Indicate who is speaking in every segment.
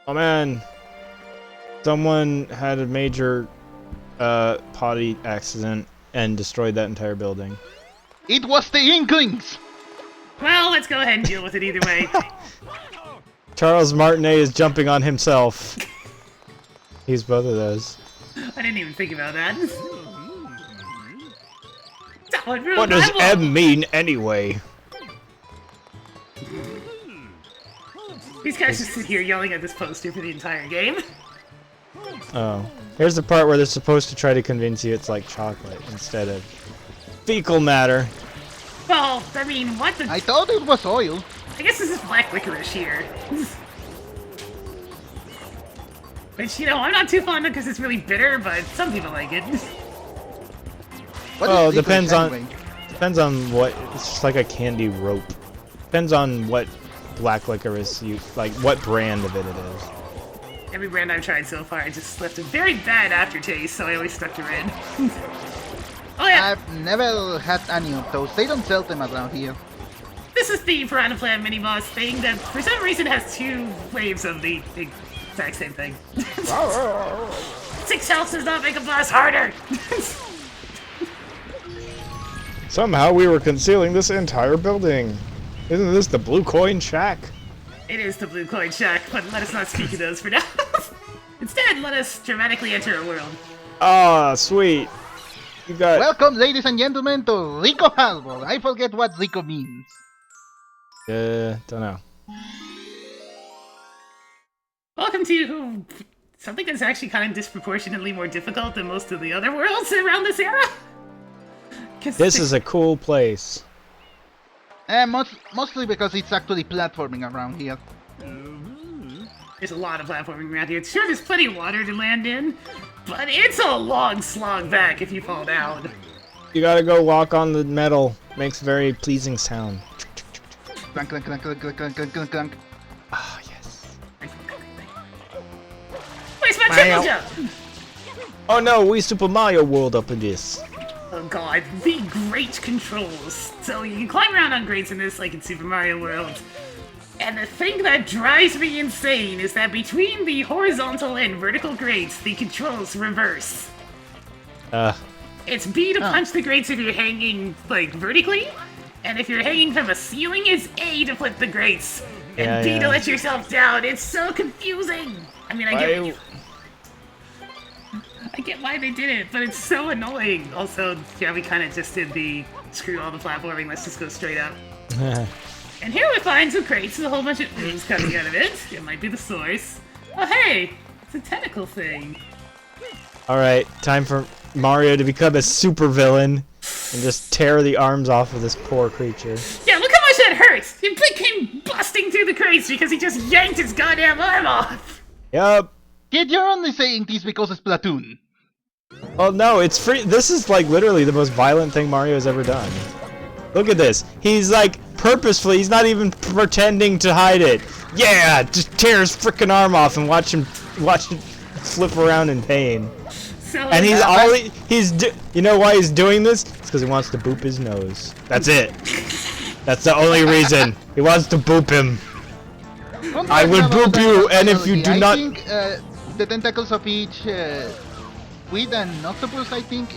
Speaker 1: Oh man, someone had a major potty accident and destroyed that entire building.
Speaker 2: It was the Inklings!
Speaker 3: Well, let's go ahead and deal with it either way.
Speaker 1: Charles Martinet is jumping on himself. He's both of those.
Speaker 3: I didn't even think about that.
Speaker 1: What does M mean anyway?
Speaker 3: These guys just sit here yelling at this poster for the entire game.
Speaker 1: Oh. Here's the part where they're supposed to try to convince you it's like chocolate instead of fecal matter.
Speaker 3: Well, I mean, what the...
Speaker 2: I thought it was oil.
Speaker 3: I guess this is black licorice here. Which, you know, I'm not too fond of because it's really bitter, but some people like it.
Speaker 2: What is
Speaker 1: depends
Speaker 2: licorice
Speaker 1: on what. It's just like a candy rope. Depends on what black licorice you like. What brand of it is.
Speaker 3: Every brand I've tried so far just left a very bad aftertaste, so I always stuck to red. Oh yeah.
Speaker 2: I've never had any of those. They don't sell them around here.
Speaker 3: This is the Piranha Plant mini boss thing that for some reason has two waves of the exact same thing. 6 health does not make a boss harder.
Speaker 1: Somehow we were concealing this entire building. Isn't this the Blue Coin Shack?
Speaker 3: It is the Blue Coin Shack, but let us not speak of those for now. Instead, let us dramatically enter a world.
Speaker 1: Ah, sweet. You got.
Speaker 2: Welcome, ladies and gentlemen, to Ricco Harbor. I forget what Ricco means.
Speaker 1: Don't know.
Speaker 3: Welcome to something that's actually kind of disproportionately more difficult than most of the other worlds around this era.
Speaker 1: This is a cool place.
Speaker 2: Mostly because it's actually platforming around here.
Speaker 3: There's a lot of platforming around here. Sure, there's plenty of water to land in, but it's a long slog back if you fall down.
Speaker 1: You gotta go walk on the metal. Makes very pleasing sound.
Speaker 2: Clank, clank, clank, clank, clank, clank, clank, clank.
Speaker 1: Ah, yes.
Speaker 3: Where's my triple jump?
Speaker 1: Oh no, we Super Mario World up in this.
Speaker 3: Oh god, the great controls. So you can climb around on grates in this like in Super Mario World. And the thing that drives me insane is that between the horizontal and vertical grates, the controls reverse. It's B to punch the grates if you're hanging, like, vertically, and if you're hanging from a ceiling, it's A to flip the grates, and B to let yourself down. It's so confusing! I mean, I get why they did it, but it's so annoying. Also, yeah, we kind of just did the screw all the platforming, let's just go straight up. And here we find some crates with a whole bunch of ooze coming out of it. It might be the source. Oh hey, it's a tentacle thing.
Speaker 1: Alright, time for Mario to become a super villain and just tear the arms off of this poor creature.
Speaker 3: Yeah, look how much that hurts! It came busting through the crates because he just yanked his goddamn arm off!
Speaker 1: Yup.
Speaker 2: Kid, you're only saying this because it's Splatoon.
Speaker 1: Oh no, it's free. This is like literally the most violent thing Mario has ever done. Look at this. He's like purposefully, he's not even pretending to hide it. Yeah, just tear his frickin' arm off and watch him flip around in pain.
Speaker 3: So,
Speaker 1: And you know why he's doing this? It's because he wants to boop his nose. That's it. That's the only reason. He wants to boop him. I will boop you, and if you do not...
Speaker 2: I think the tentacles of each squid and octopus, I think,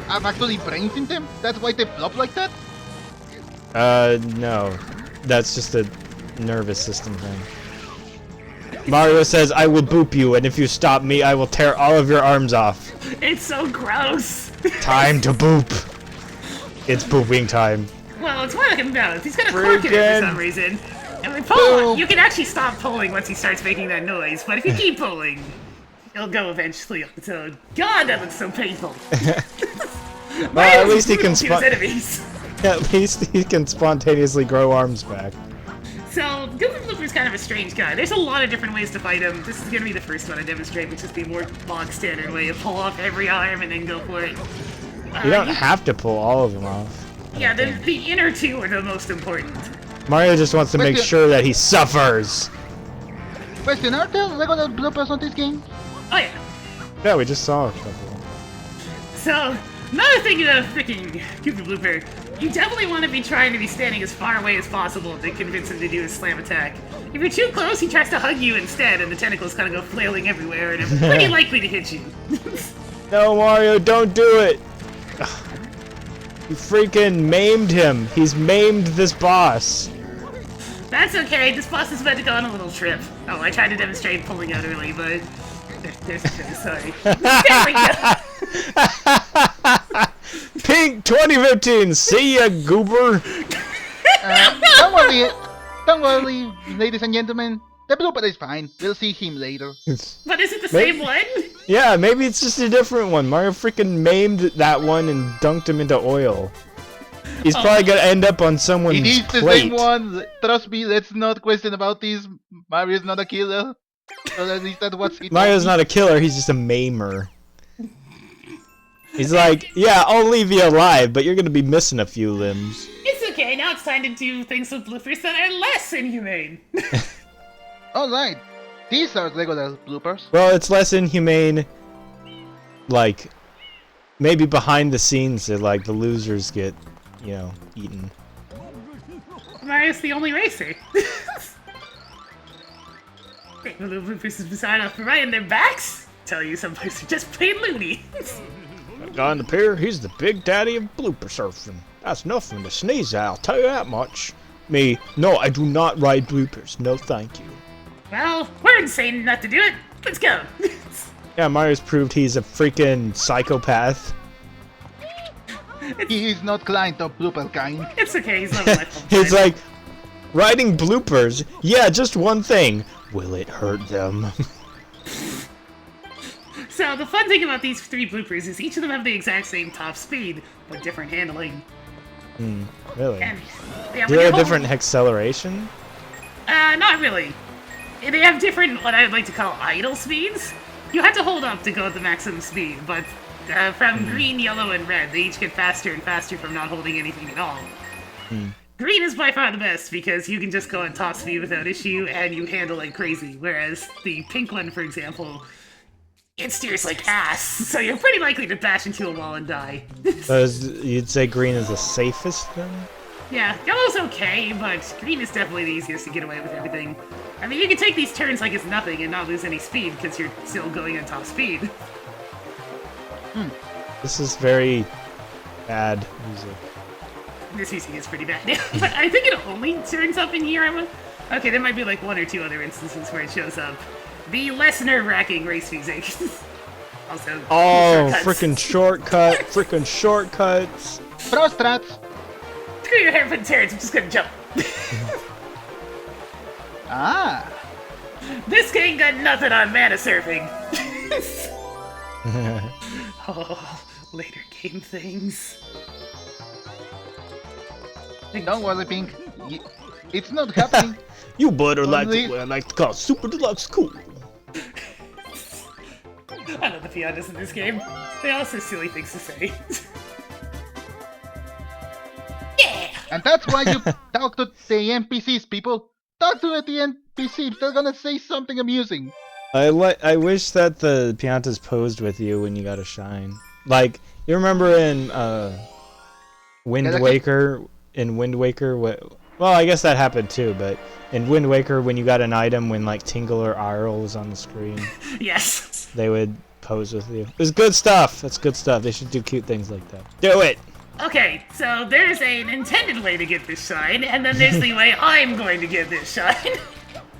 Speaker 2: have actually brains in them. That's why they flop like that.
Speaker 1: No. That's just a nervous system thing. Mario says, I will boop you, and if you stop me, I will tear all of your arms off.
Speaker 3: it's so gross.
Speaker 1: Time to boop. It's booping time.
Speaker 3: Well, it's working now. He's got a cork in it for some reason. And we pull, you can actually stop pulling once he starts making that noise, but if you keep pulling, he'll go eventually on its own. God, that looks so painful.
Speaker 1: Well, at least he can At least he can spontaneously grow arms back.
Speaker 3: So, Goofy Blooper's kind of a strange guy. There's a lot of different ways to fight him. This is going to be the first one I demonstrate, which is the more bog standard way of pull off every arm and then go for it.
Speaker 1: You don't have to pull all of them off.
Speaker 3: Yeah, the inner two are the most important.
Speaker 1: Mario just wants to make sure that he suffers.
Speaker 2: Question, are there regular bloopers on this game?
Speaker 3: Oh yeah.
Speaker 1: Yeah, we just saw a couple.
Speaker 3: So, another thing about freaking Goofy Blooper, You definitely want to be trying to be standing as far away as possible to convince him to do his slam attack. If you're too close, he tries to hug you instead, and the tentacles kind of go flailing everywhere, and are pretty likely to hit you.
Speaker 1: No, Mario, don't do it! Ugh. You freaking maimed him. He's maimed this boss.
Speaker 3: That's okay, this boss is about to go on a little trip. Oh, I tried to demonstrate pulling out early, but... There's sorry. There we go!
Speaker 1: Pink 2015, see ya, goober!
Speaker 2: Don't worry, ladies and gentlemen. The blooper is fine. We'll see him later.
Speaker 3: But is it the same one?
Speaker 1: Yeah, maybe it's just a different one. Mario freaking maimed that one and dunked him into oil. He's probably gonna end up on someone's
Speaker 2: It is the
Speaker 1: plate.
Speaker 2: same one. Trust me, let's not question about this. Mario's not a killer. Well, at least that's what he told
Speaker 1: Mario's
Speaker 2: me.
Speaker 1: not a killer, he's just a maimer. He's like, yeah, I'll leave you alive, but you're gonna be missing a few limbs.
Speaker 3: It's okay, now it's time to do things with bloopers that are less inhumane.
Speaker 2: Alright, these are regular bloopers.
Speaker 1: Well, it's less inhumane, like, maybe behind the scenes that, like, the losers get, you know, eaten.
Speaker 3: Mario's the only racer. Great little bloopers is beside off right in their backs. Tell you some folks are just plain loony.
Speaker 1: That guy in the pier, he's the big daddy of blooper surfing. That's nothing to sneeze at, I'll tell you that much. Me, no, I do not ride bloopers. No, thank you.
Speaker 3: Well, we're insane enough to do it. Let's go.
Speaker 1: Yeah, Mario's proved he's a freaking psychopath.
Speaker 2: He is not client of blooper kind.
Speaker 3: It's okay, he's not my fault.
Speaker 1: It's like, riding bloopers, yeah, just one thing. Will it hurt them?
Speaker 3: So the fun thing about these three bloopers is each of them have the exact same top speed, but different handling.
Speaker 1: Really?
Speaker 3: And, yeah,
Speaker 1: Do they have different acceleration?
Speaker 3: Not really. They have different, what I would like to call idle speeds. You have to hold up to go at the maximum speed, but from green, yellow, and red, they each get faster and faster from not holding anything at all. Green is by far the best because you can just go at top speed without issue and you handle like crazy, whereas the pink one, for example, it steers like ass, so you're pretty likely to bash into a wall and die.
Speaker 1: So you'd say green is the safest then?
Speaker 3: Yeah, yellow's okay, but green is definitely the easiest to get away with everything. I mean, you can take these turns like it's nothing and not lose any speed because you're still going at top speed.
Speaker 1: This is very bad music.
Speaker 3: This music is pretty bad. But I think it only turns up in here. Okay, there might be like one or two other instances where it shows up. The less nerve-wracking race music. Also,
Speaker 1: Oh,
Speaker 3: shortcuts.
Speaker 1: freaking shortcuts.
Speaker 2: Prostrats.
Speaker 3: Screw your hairpin turns, I'm just gonna jump.
Speaker 2: Ah.
Speaker 3: This game got nothing on mana surfing. Oh, later game things.
Speaker 2: Don't worry, Pink. It's not happening.
Speaker 1: You butter like
Speaker 2: Only-
Speaker 1: what I like to call super deluxe cool.
Speaker 3: I love the pianos in this game. They all say silly things to say. Yeah!
Speaker 2: And that's why you talk to the NPCs, people. Talk to the NPCs. They're gonna say something amusing.
Speaker 1: I wish that the Piantas posed with you when you got a shine. Like, you remember in Wind
Speaker 2: Galaxy?
Speaker 1: Waker? In Wind Waker, well, I guess that happened too, but in Wind Waker, when you got an item, when like Tingle or Irl was on the screen,
Speaker 3: Yes!
Speaker 1: they would pose with you. It was good stuff. That's good stuff. They should do cute things like that. Do it!
Speaker 3: Okay, so there's an intended way to get this shine, and then there's the way I'm going to get this shine.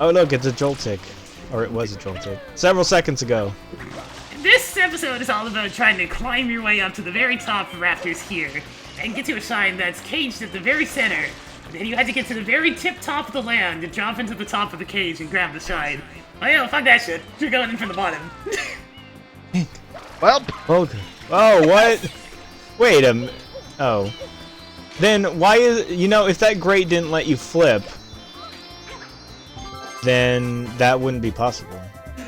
Speaker 1: Oh look, it's a Joltik. Or it was a Joltik. Several seconds ago.
Speaker 3: This episode is all about trying to climb your way up to the very top rafters here, and get to a shine that's caged at the very center. Then you had to get to the very tip top of the land and jump into the top of the cage and grab the shine. Oh yeah, fuck that shit. You're going in from the bottom.
Speaker 2: Well,
Speaker 1: Okay. Oh, what? Wait a minute. Oh. Then why is... You know, if that grate didn't let you flip, then that wouldn't be possible.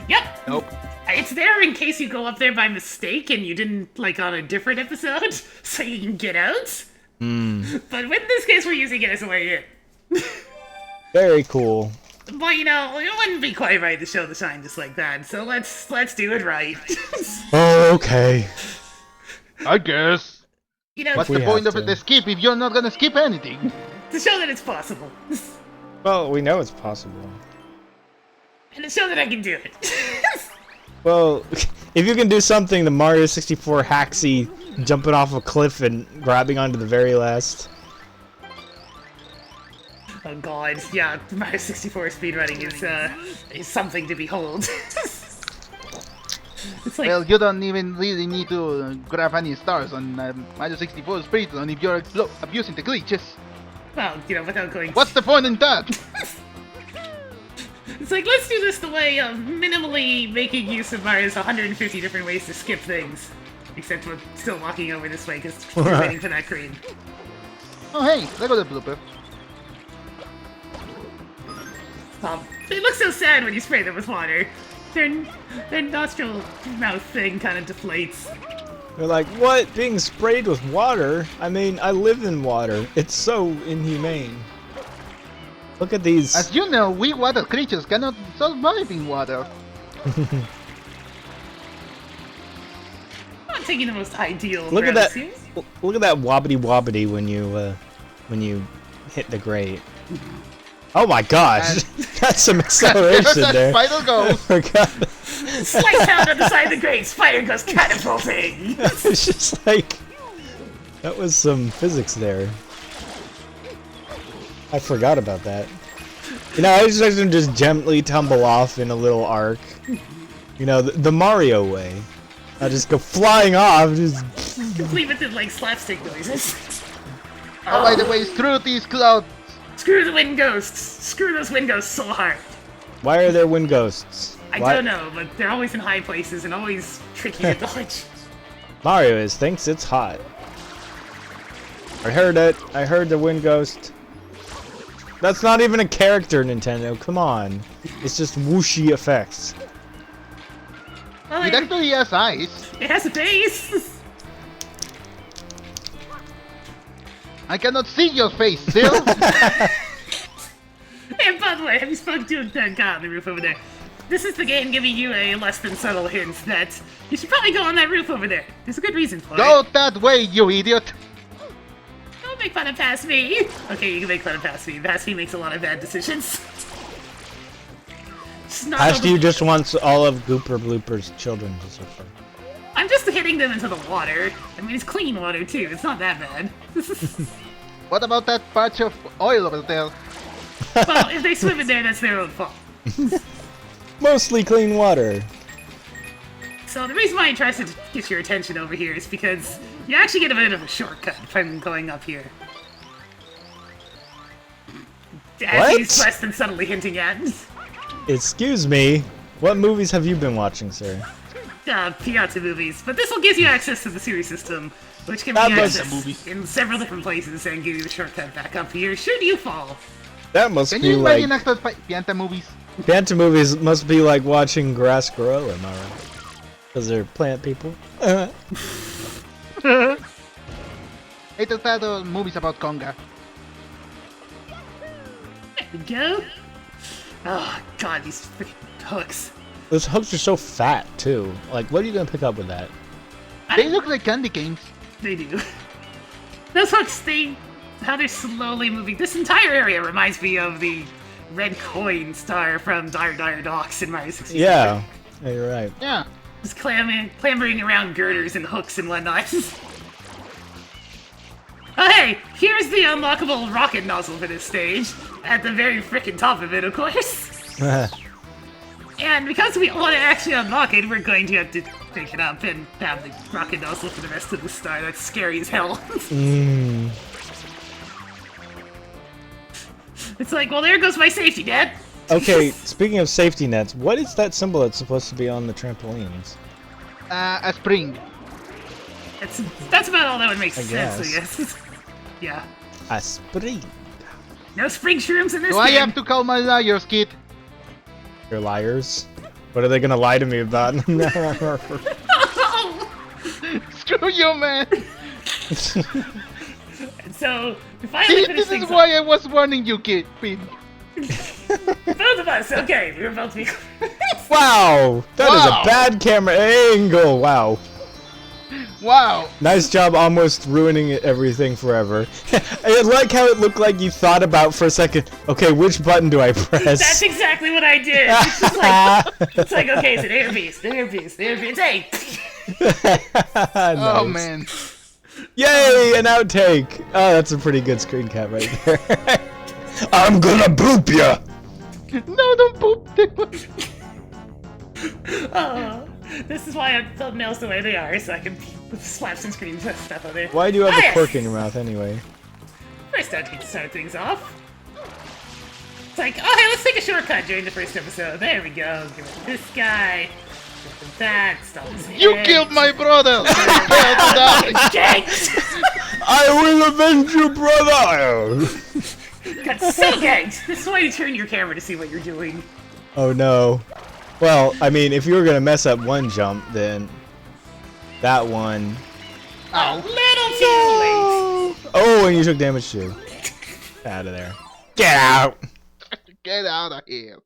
Speaker 3: Yep.
Speaker 2: nope.
Speaker 3: It's there in case you go up there by mistake and you didn't, like, on a different episode, so you can get out. But in this case, we're using it as a way in.
Speaker 1: Very cool.
Speaker 3: But, you know, it wouldn't be quite right to show the shine just like that, so let's do it right.
Speaker 1: Oh, okay.
Speaker 2: I guess.
Speaker 3: You know,
Speaker 2: What's
Speaker 1: We
Speaker 2: the point
Speaker 1: have
Speaker 2: of
Speaker 1: to.
Speaker 2: the skip if you're not gonna skip anything?
Speaker 3: to show that it's possible.
Speaker 1: Well, we know it's possible.
Speaker 3: And to show that I can do it.
Speaker 1: Well, if you can do something the Mario 64 hacksy jumping off a cliff and grabbing onto the very last.
Speaker 3: Oh god, yeah, Mario 64 speedrunning is something to behold. It's like,
Speaker 2: Well, you don't even really need to grab any stars on Mario 64 speedrun if you're abusing the glitches.
Speaker 3: well, you know, without going...
Speaker 2: What's the point in that?
Speaker 3: It's like, let's do this the way of minimally making use of Mario's 150 different ways to skip things. Except we're still walking over this way because we're waiting for that crane.
Speaker 2: Oh hey, there goes the blooper.
Speaker 3: They look so sad when you spray them with water. Their nostril mouth thing kind of deflates.
Speaker 1: They're like, what? Being sprayed with water? I mean, I live in water. It's so inhumane. Look at these.
Speaker 2: As you know, we water creatures cannot survive in water.
Speaker 3: I'm not taking the most ideal.
Speaker 1: Look at
Speaker 3: route,
Speaker 1: that.
Speaker 3: serious?
Speaker 1: Look at that wobbity wobbity when you hit the grate. Oh my gosh, that's some
Speaker 2: There's
Speaker 1: acceleration
Speaker 2: that
Speaker 1: there.
Speaker 2: spider goes.
Speaker 1: I forgot.
Speaker 3: Slice out on the side of the grate, spider goes catapulting!
Speaker 1: It's just like that was some physics there. I forgot about that. You know, I was expecting him to just gently tumble off in a little arc. You know, the Mario way. I just go flying off, just.
Speaker 3: Complete with the, like, slapstick noises.
Speaker 2: Oh, by the way, through these clouds.
Speaker 3: Screw the wind ghosts! Screw those wind ghosts so hard!
Speaker 1: Why are there wind ghosts?
Speaker 3: I
Speaker 1: Why-
Speaker 3: don't know, but they're always in high places and always tricky to dodge.
Speaker 1: Mario thinks it's hot. I heard it. I heard the wind ghost. That's not even a character, Nintendo. Come on. It's just whooshy effects.
Speaker 3: Well,
Speaker 2: It actually has eyes.
Speaker 3: it has a face!
Speaker 2: I cannot see your face, still.
Speaker 3: And by the way, have you spoken to that guy on the roof over there? This is the game giving you a less than subtle hint that you should probably go on that roof over there. There's a good reason for
Speaker 2: Go
Speaker 3: it.
Speaker 2: that way, you idiot.
Speaker 3: Don't make fun of Past Me! Okay, you can make fun of Past Me. Past Me makes a lot of bad decisions. Just not all
Speaker 1: Ash,
Speaker 3: the-
Speaker 1: you just wants all of Gooper Blooper's children to suffer.
Speaker 3: I'm just hitting them into the water. I mean, it's clean water too. It's not that bad.
Speaker 2: What about that patch of oil over there?
Speaker 3: Well, if they swim in there, that's their own fault.
Speaker 1: Mostly clean water.
Speaker 3: So the reason why I tries to get your attention over here is because you actually get a bit of a shortcut from going up here. As
Speaker 1: What?
Speaker 3: he's less than subtly hinting at.
Speaker 1: Excuse me. What movies have you been watching, sir?
Speaker 3: Piazza movies. But this will give you access to the series system, which can
Speaker 1: That
Speaker 3: be
Speaker 1: must-
Speaker 3: accessed in several different places and give you a shortcut back up here should you fall.
Speaker 1: That must
Speaker 2: Can
Speaker 1: be
Speaker 2: you
Speaker 1: like
Speaker 2: imagine actual Pianta movies?
Speaker 1: Phantom movies must be like watching grass grow, am I right? Because they're plant people.
Speaker 2: It is that movies about conga.
Speaker 3: There we go. Oh god, these freaking hooks.
Speaker 1: Those hooks are so fat too. Like, what are you gonna pick up with that?
Speaker 2: They look like candy canes.
Speaker 3: They do. Those hooks, how they're slowly moving. This entire area reminds me of the red coin star from Dire Docks in Mario 64.
Speaker 1: Yeah, you're right.
Speaker 2: Yeah.
Speaker 3: Just clambering around girders and hooks and whatnot. Oh hey, here's the unlockable rocket nozzle for this stage. At the very frickin' top of it, of course. And because we want to actually unlock it, we're going to have to pick it up and have the rocket nozzle for the rest of the star. That's scary as hell. It's like, well, there goes my safety net.
Speaker 1: Okay, speaking of safety nets, what is that symbol that's supposed to be on the trampolines?
Speaker 2: A spring.
Speaker 3: That's about all that would make
Speaker 1: I
Speaker 3: sense, I
Speaker 1: guess.
Speaker 3: guess. Yeah.
Speaker 1: A spring.
Speaker 3: No spring shrooms in this
Speaker 2: Do I
Speaker 3: game.
Speaker 2: have to call my liars, kid?
Speaker 1: You're liars. What are they gonna lie to me about?
Speaker 2: Screw you, man.
Speaker 3: And so, we finally
Speaker 2: See,
Speaker 3: finish
Speaker 2: this
Speaker 3: things
Speaker 2: is
Speaker 3: up.
Speaker 2: why I was warning you, kid. Pin.
Speaker 3: Both of us, okay, we were both be.
Speaker 1: Wow, that is
Speaker 2: Wow.
Speaker 1: a bad camera angle. Wow.
Speaker 2: Wow.
Speaker 1: Nice job almost ruining everything forever. I like how it looked like you thought about for a second, okay, which button do I press?
Speaker 3: That's exactly what I did. It's just like, it's like, okay, it's an air beast, hey!
Speaker 1: Nice.
Speaker 2: Oh, man.
Speaker 1: Yay, an outtake! Oh, that's a pretty good screen cap right there. I'm gonna boop ya!
Speaker 2: No, don't poop.
Speaker 3: Oh, this is why I'm thumbnails the way they are, so I can slap some screen stuff on there.
Speaker 1: Why do you have
Speaker 3: Ah,
Speaker 1: a cork
Speaker 3: yes.
Speaker 1: in your mouth anyway?
Speaker 3: First outtake to start things off. It's like, oh hey, let's take a shortcut during the first episode. There we go. Give it to this guy. Give it to that. Stop his head.
Speaker 2: You killed my brother.
Speaker 3: Ganked!
Speaker 1: I will avenge you, brother!
Speaker 3: Got so ganked! This is why you turn your camera to see what you're doing.
Speaker 1: Oh no. Well, I mean, if you were gonna mess up one jump, then that one.
Speaker 3: A little too late.
Speaker 1: Oh, and you took damage too. Out of there. Get out!
Speaker 2: Get out of here.